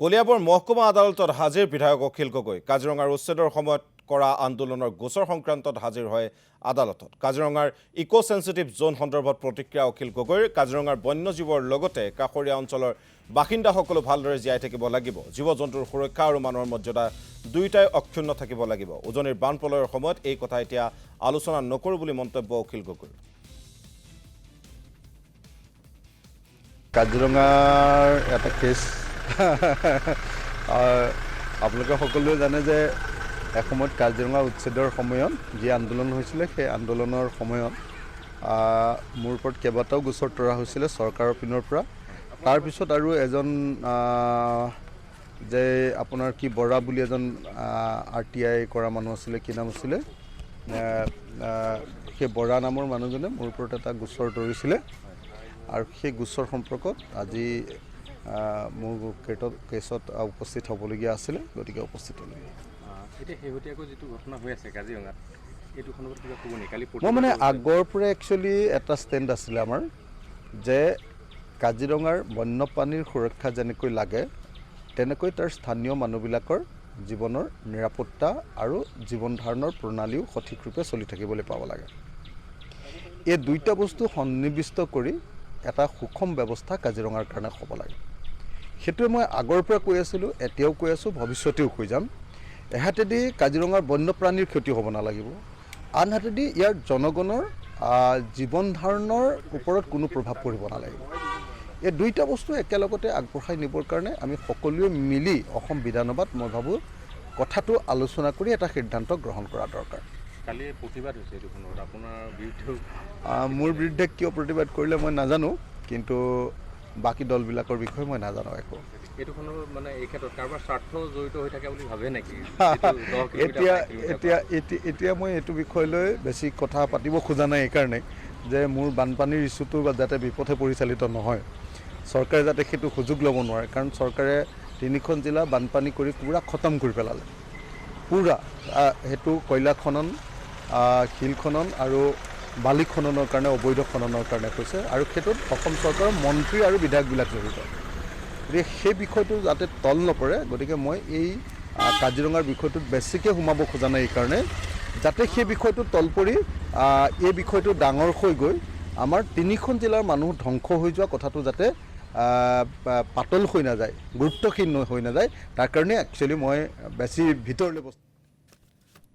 কলিয়াবৰ মহকুমা আদালতত হাজিৰ বিধায়ক অখিল গগৈ। কাজিৰঙাৰ উচ্ছেদৰ সময়ত কৰা আন্দোলনৰ গোচৰ সংক্ৰান্তত হাজিৰ হয় আদালতত। কাজিৰঙাৰ ইকো সেন্সিটিভ জোন সন্দৰ্ভত প্ৰতিক্ৰিয়া অখিল গগৈৰ। কাজিৰঙাৰ বন্যজীৱৰ লগতে কাষৰীয়া অঞ্চলৰ বাসিন্দাসকলো ভালদৰে জীয়াই থাকিব লাগিব। জীৱ জন্তুৰ সুৰক্ষা আৰু মানুহৰ মৰ্যাদা দুয়োটাই অক্ষুণ্ণ থাকিব লাগিব। উজনিৰ বান প্ৰলয়ৰ সময়ত এই কথা এতিয়া আলোচনা নকৰোঁ বুলি মন্তব্য অখিল গগৈৰ। কাজিৰঙাৰ এটা কেছ আপোনালোকে সকলোৱে জানে যে এসময়ত কাজিৰঙা উচ্ছেদৰ সময়ত যি আন্দোলন হৈছিলে সেই আন্দোলনৰ সময়ত মোৰ ওপৰত কেইবাটাও গোচৰ তৰা হৈছিলে চৰকাৰৰ পিনৰ পৰা। তাৰপিছত আৰু এজন যে আপোনাৰ কি বৰা বুলি এজন RTI কৰা মানুহ আছিলে, কি নাম আছিলে, সেই বৰা নামৰ মানুহজনে মোৰ ওপৰত এটা গোচৰ তৰিছিলে আৰু সেই গোচৰ সম্পৰ্কত আজি মোৰ কেছত উপস্থিত হ'বলগীয়া আছিলে, গতিকে উপস্থিত হ'লগীয়া। এতিয়া শেহতীয়াকৈ যিটো ঘটনা হৈ আছে কাজিৰঙাত, এইটো সন্দৰ্ভত কিবা ক'ব নেকি? কালি মই মানে আগৰ পৰা একচুৱেলি এটা ষ্টেণ্ড আছিলে আমাৰ যে কাজিৰঙাৰ বন্যপ্ৰাণীৰ সুৰক্ষা যেনেকৈ লাগে তেনেকৈ তাৰ স্থানীয় মানুহবিলাকৰ জীৱনৰ নিৰাপত্তা আৰু জীৱন ধাৰণৰ প্ৰণালীও সঠিক ৰূপে চলি থাকিবলৈ পাব লাগে। এই দুইটা বস্তু সন্নিৱিষ্ট কৰি এটা সুষম ব্যৱস্থা কাজিৰঙাৰ কাৰণে হ'ব লাগে। সেইটোৱে মই আগৰ পৰা কৈ আছিলোঁ, এতিয়াও কৈ আছোঁ, ভৱিষ্যতেও কৈ যাম। এহাতেদি কাজিৰঙাৰ বন্যপ্ৰাণীৰ ক্ষতি হ'ব নালাগিব, আনহাতেদি ইয়াৰ জনগণৰ জীৱন ধাৰণৰ ওপৰত কোনো প্ৰভাৱ পৰিব নালাগিব। এই দুইটা বস্তু একেলগতে আগবঢ়াই নিবৰ কাৰণে আমি সকলোৱে মিলি অসম বিধানসভাত মই ভাবোঁ কথাটো আলোচনা কৰি এটা সিদ্ধান্ত গ্ৰহণ কৰা দৰকাৰ। কালি প্ৰতিবাদ হৈছে এইটো খণ্ডত আপোনাৰ বিৰুদ্ধেও। মোৰ বিৰুদ্ধে কিয় প্ৰতিবাদ কৰিলে মই নাজানো, কিন্তু বাকী দলবিলাকৰ বিষয়ে মই নাজানো একো। এইটো খণ্ডত মানে এই ক্ষেত্ৰত কাৰোবাৰ স্বাৰ্থ জড়িত হৈ থাকে বুলি ভাবে নেকি? এতিয়া মই এইটো বিষয় লৈ বেছি কথা পাতিব খোজা নাই, এইকাৰণে যে মোৰ বানপানীৰ ইছ্যুটো যাতে বিপথে পৰিচালিত নহয়, চৰকাৰে যাতে সেইটো সুযোগ ল'ব নোৱাৰে। কাৰণ চৰকাৰে 3খন জিলা বানপানী কৰি পূৰা খতম কৰি পেলালে, পূৰা। সেইটো কয়লা খনন, শিল খনন আৰু বালি খননৰ কাৰণে, অবৈধ খননৰ কাৰণে হৈছে, আৰু সেইটোত অসম চৰকাৰৰ মন্ত্ৰী আৰু বিধায়কবিলাক জড়িত। গতিকে সেই বিষয়টো যাতে তল নপৰে, গতিকে মই এই কাজিৰঙাৰ বিষয়টোত বেছিকৈ সোমাব খোজা নাই, এইকাৰণে যাতে সেই বিষয়টো তল পৰি এই বিষয়টো ডাঙৰ হৈ গৈ আমাৰ 3খন জিলাৰ মানুহ ধ্বংস হৈ যোৱা কথাটো যাতে পাতল হৈ নাযায়, গুৰুত্বহীন হৈ নাযায়, তাৰ কাৰণে একচুৱেলি মই বেছি ভিতৰলৈ বস্তু